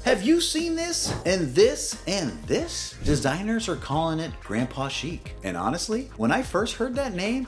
Have you seen this? And this and this? Designers are calling it Grandpa Chic. And honestly, when I first heard that name,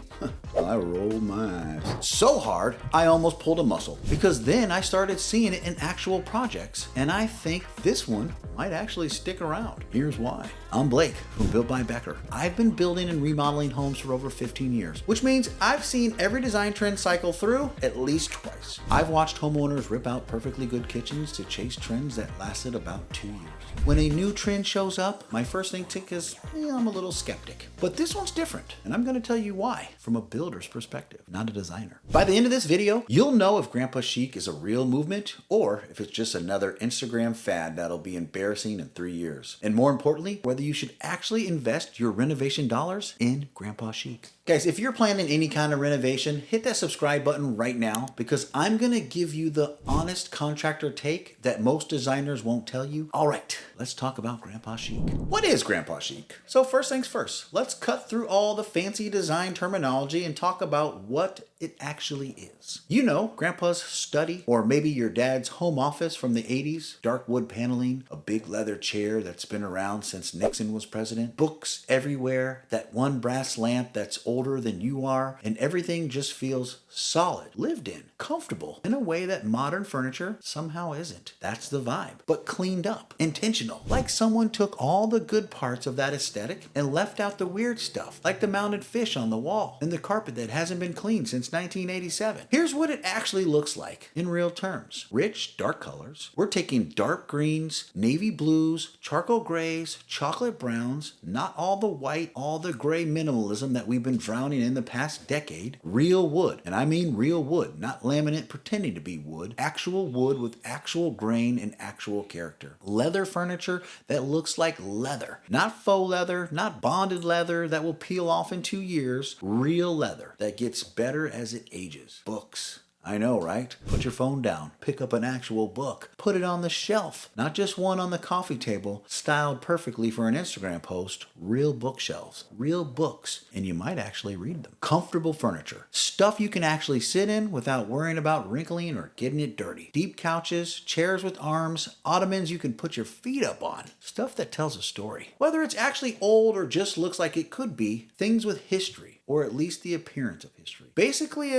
I rolled my eyes so hard I almost pulled a muscle, because then I started seeing it in actual projects, and I think this one might actually stick around. Here's why. I'm Blake from Built by Becker. I've been building and remodeling homes for over 15 years, which means I've seen every design trend cycle through at least twice. I've watched homeowners rip out perfectly good kitchens to chase trends that lasted about 2 years. When a new trend shows up, my first instinct is, I'm a little skeptic. But this one's different, and I'm gonna tell you why, from a builder's perspective, not a designer. By the end of this video, you'll know if Grandpa Chic is a real movement, or if it's just another Instagram fad that'll be embarrassing in 3 years. And more importantly, whether you should actually invest your renovation dollars in Grandpa Chic. Guys, if you're planning any kind of renovation, hit that subscribe button right now, because I'm gonna give you the honest contractor take that most designers won't tell you. All right, let's talk about Grandpa Chic. What is Grandpa Chic? So first things first, let's cut through all the fancy design terminology and talk about what it actually is. You know, Grandpa's study, or maybe your dad's home office from the 80s, dark wood paneling, a big leather chair that's been around since Nixon was president, books everywhere, that one brass lamp that's older than you are, and everything just feels solid, lived in, comfortable, in a way that modern furniture somehow isn't. That's the vibe, but cleaned up, intentional, like someone took all the good parts of that aesthetic and left out the weird stuff, like the mounted fish on the wall and the carpet that hasn't been cleaned since 1987. Here's what it actually looks like in real terms. Rich, dark colors. We're taking dark greens, navy blues, charcoal grays, chocolate browns, not all the white, all the gray minimalism that we've been drowning in the past decade. Real wood, and I mean real wood, not laminate pretending to be wood. Actual wood with actual grain and actual character. Leather furniture that looks like leather. Not faux leather, not bonded leather that will peel off in 2 years. Real leather that gets better as it ages. Books. I know, right? Put your phone down, pick up an actual book, put it on the shelf, not just one on the coffee table, styled perfectly for an Instagram post. Real bookshelves, real books, and you might actually read them. Comfortable furniture, stuff you can actually sit in without worrying about wrinkling or getting it dirty. Deep couches, chairs with arms, ottomans you can put your feet up on. Stuff that tells a story. Whether it's actually old or just looks like it could be, things with history, or at least the appearance of history. Basically,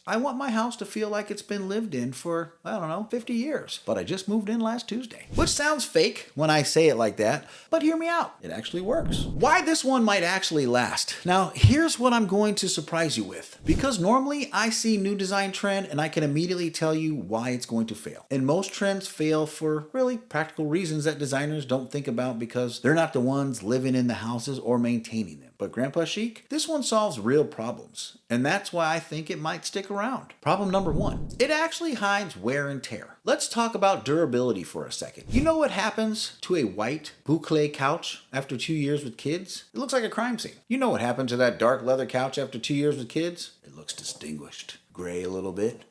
I want my house to feel like it's been lived in for, 50 years. But I just moved in last Tuesday. Which sounds fake when I say it like that, but hear me out. It actually works. Why this one might actually last. Now, here's what I'm going to surprise you with. Because normally I see new design trend and I can immediately tell you why it's going to fail. And most trends fail for really practical reasons that designers don't think about, because they're not the ones living in the houses or maintaining them. But Grandpa Chic, this one solves real problems, and that's why I think it might stick around. Problem number one, it actually hides wear and tear. Let's talk about durability for a second. You know what happens to a white boucle couch after 2 years with kids? It looks like a crime scene. You know what happened to that dark leather couch after 2 years with kids? It looks distinguished. Gray a little bit.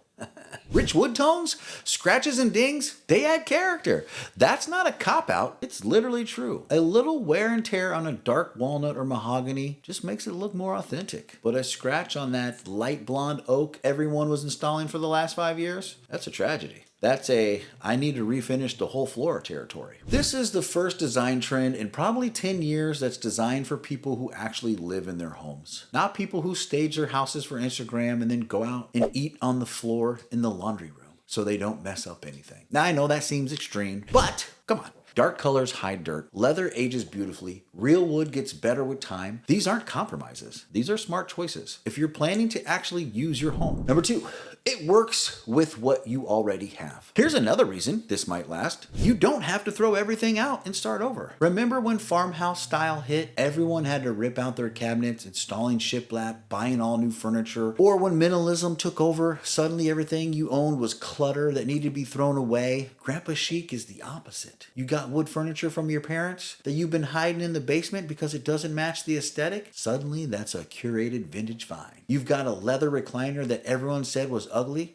Rich wood tones, scratches and dings, they add character. That's not a cop-out, it's literally true. A little wear and tear on a dark walnut or mahogany just makes it look more authentic. But a scratch on that light blonde oak everyone was installing for the last 5 years, that's a tragedy. That's I need to refinish the whole floor territory. This is the first design trend in probably 10 years that's designed for people who actually live in their homes. Not people who stage their houses for Instagram and then go out and eat on the floor in the laundry room so they don't mess up anything. Now I know that seems extreme, but come on. Dark colors hide dirt. Leather ages beautifully. Real wood gets better with time. These aren't compromises. These are smart choices if you're planning to actually use your home. Number two, it works with what you already have. Here's another reason this might last. You don't have to throw everything out and start over. Remember when farmhouse style hit? Everyone had to rip out their cabinets, installing shiplap, buying all new furniture. Or when minimalism took over, suddenly everything you owned was clutter that needed to be thrown away. Grandpa Chic is the opposite. You got wood furniture from your parents that you've been hiding in the basement because it doesn't match the aesthetic. Suddenly that's a curated vintage find. You've got a leather recliner that everyone said was ugly.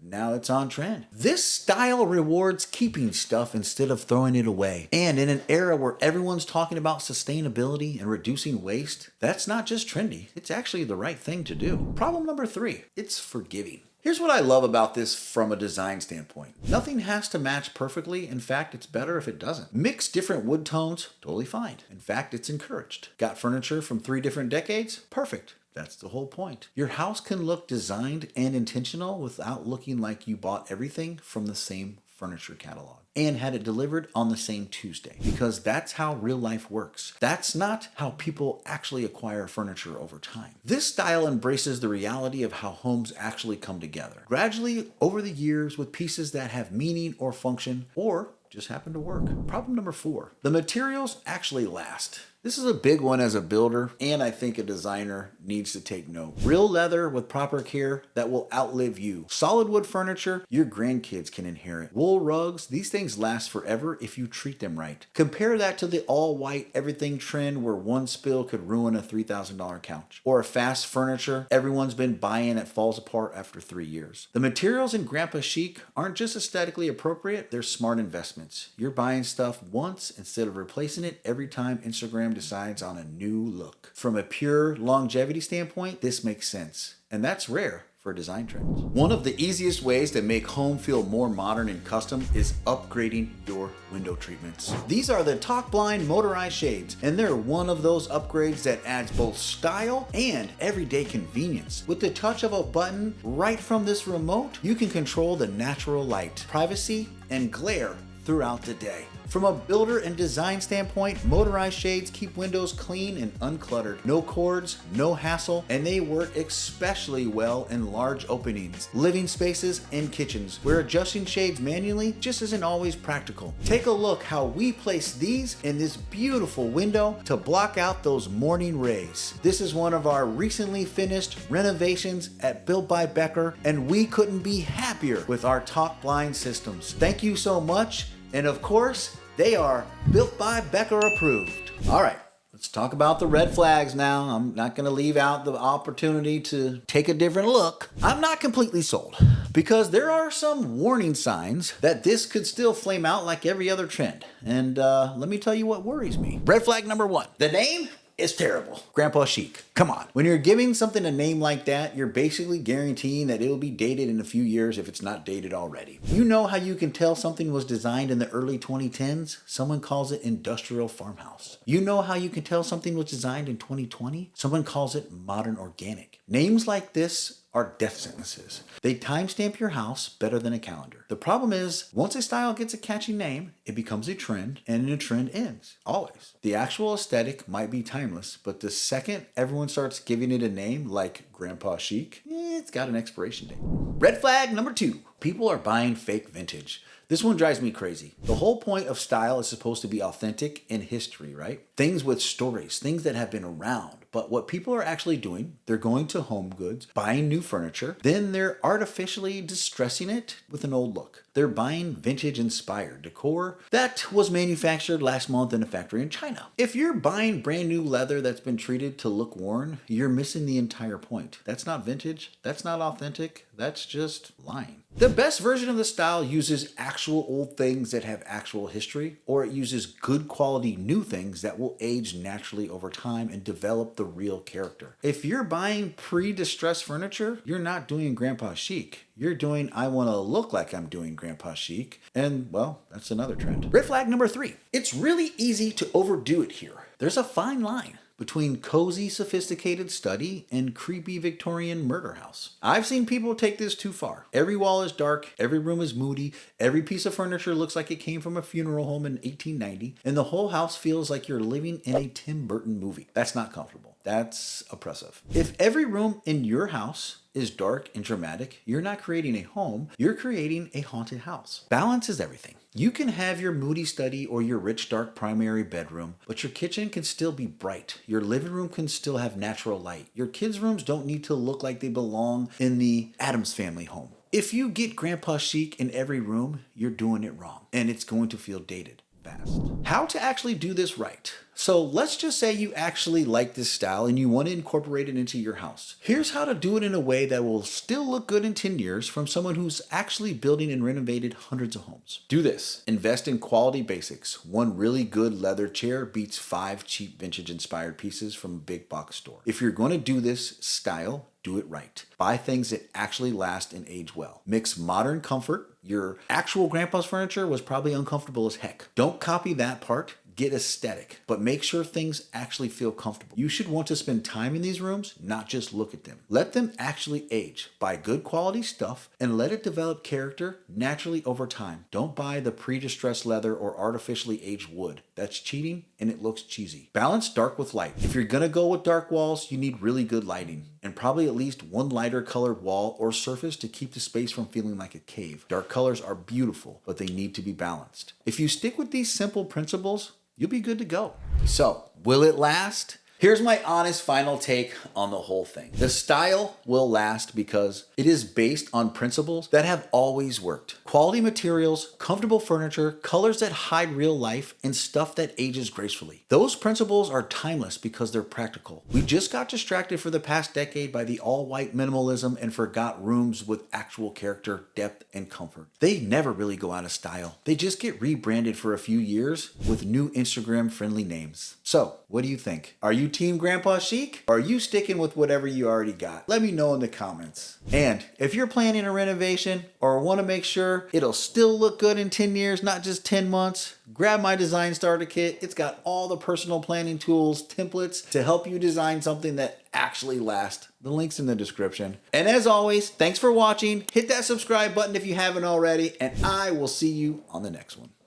Now it's on trend. This style rewards keeping stuff instead of throwing it away. And in an era where everyone's talking about sustainability and reducing waste, that's not just trendy, it's actually the right thing to do. Problem number three, it's forgiving. Here's what I love about this from a design standpoint. Nothing has to match perfectly. In fact, it's better if it doesn't. Mix different wood tones, totally fine. In fact, it's encouraged. Got furniture from 3 different decades? Perfect. That's the whole point. Your house can look designed and intentional without looking like you bought everything from the same furniture catalog and had it delivered on the same Tuesday, because that's how real life works. That's not how people actually acquire furniture over time. This style embraces the reality of how homes actually come together, gradually over the years, with pieces that have meaning or function or just happen to work. Problem number 4, the materials actually last. This is a big one as a builder, and I think a designer needs to take note. Real leather with proper care that will outlive you. Solid wood furniture your grandkids can inherit. Wool rugs, these things last forever if you treat them right. Compare that to the all-white everything trend where one spill could ruin a $3,000 couch. Or a fast furniture everyone's been buying that falls apart after 3 years. The materials in Grandpa Chic aren't just aesthetically appropriate, they're smart investments. You're buying stuff once instead of replacing it every time Instagram decides on a new look. From a pure longevity standpoint, this makes sense, and that's rare for design trends. One of the easiest ways to make home feel more modern and custom is upgrading your window treatments. These are the Talk Blind motorized shades, and they're one of those upgrades that adds both style and everyday convenience. With the touch of a button right from this remote, you can control the natural light, privacy, and glare throughout the day. From a builder and design standpoint, motorized shades keep windows clean and uncluttered. No cords, no hassle, and they work especially well in large openings, living spaces, and kitchens, where adjusting shades manually just isn't always practical. Take a look how we place these in this beautiful window to block out those morning rays. This is one of our recently finished renovations at Built by Becker, and we couldn't be happier with our Talk Blind systems. Thank you so much. And of course, they are Built by Becker approved. All right, let's talk about the red flags now. I'm not gonna leave out the opportunity to take a different look. I'm not completely sold, because there are some warning signs that this could still flame out like every other trend. And let me tell you what worries me. Red flag number 1, the name is terrible. Grandpa Chic. Come on. When you're giving something a name like that, you're basically guaranteeing that it'll be dated in a few years if it's not dated already. You know how you can tell something was designed in the early 2010s? Someone calls it industrial farmhouse. You know how you can tell something was designed in 2020? Someone calls it modern organic. Names like this are death sentences. They timestamp your house better than a calendar. The problem is, once a style gets a catchy name, it becomes a trend, and a trend ends. Always. The actual aesthetic might be timeless, but the second everyone starts giving it a name like Grandpa Chic, it's got an expiration date. Red flag number 2, people are buying fake vintage. This one drives me crazy. The whole point of style is supposed to be authentic in history, right? Things with stories, things that have been around. But what people are actually doing, they're going to Home Goods, buying new furniture, then they're artificially distressing it with an old look. They're buying vintage-inspired decor that was manufactured last month in a factory in China. If you're buying brand new leather that's been treated to look worn, you're missing the entire point. That's not vintage, that's not authentic, that's just lying. The best version of the style uses actual old things that have actual history, or it uses good quality new things that will age naturally over time and develop the real character. If you're buying pre-distressed furniture, you're not doing Grandpa Chic. You're doing I want to look like I'm doing Grandpa Chic, and well, that's another trend. Red flag number 3. It's really easy to overdo it here. There's a fine line between cozy, sophisticated study and creepy Victorian murder house. I've seen people take this too far. Every wall is dark, every room is moody, every piece of furniture looks like it came from a funeral home in 1890, and the whole house feels like you're living in a Tim Burton movie. That's not comfortable. That's oppressive. If every room in your house is dark and dramatic, you're not creating a home, you're creating a haunted house. Balance is everything. You can have your moody study or your rich dark primary bedroom, but your kitchen can still be bright. Your living room can still have natural light. Your kids' rooms don't need to look like they belong in the Addams Family home. If you get Grandpa Chic in every room, you're doing it wrong, and it's going to feel dated fast. How to actually do this right? So let's just say you actually like this style and you want to incorporate it into your house. Here's how to do it in a way that will still look good in 10 years from someone who's actually building and renovated hundreds of homes. Do this. Invest in quality basics. One really good leather chair beats 5 cheap vintage inspired pieces from a big box store. If you're going to do this style, do it right. Buy things that actually last and age well. Mix modern comfort. Your actual grandpa's furniture was probably uncomfortable as heck. Don't copy that part. Get aesthetic, but make sure things actually feel comfortable. You should want to spend time in these rooms, not just look at them. Let them actually age. Buy good quality stuff and let it develop character naturally over time. Don't buy the pre-distressed leather or artificially aged wood. That's cheating and it looks cheesy. Balance dark with light. If you're gonna go with dark walls, you need really good lighting and probably at least one lighter colored wall or surface to keep the space from feeling like a cave. Dark colors are beautiful, but they need to be balanced. If you stick with these simple principles, you'll be good to go. So, will it last? Here's my honest final take on the whole thing. The style will last because it is based on principles that have always worked. Quality materials, comfortable furniture, colors that hide real life, and stuff that ages gracefully. Those principles are timeless because they're practical. We just got distracted for the past decade by the all-white minimalism and forgot rooms with actual character, depth, and comfort. They never really go out of style. They just get rebranded for a few years with new Instagram-friendly names. So, what do you think? Are you Team Grandpa Chic? Or are you sticking with whatever you already got? Let me know in the comments. And if you're planning a renovation or want to make sure it'll still look good in 10 years, not just 10 months, grab my design starter kit. It's got all the personal planning tools, templates to help you design something that actually lasts. The link's in the description. And as always, thanks for watching. Hit that subscribe button if you haven't already, and I will see you on the next one.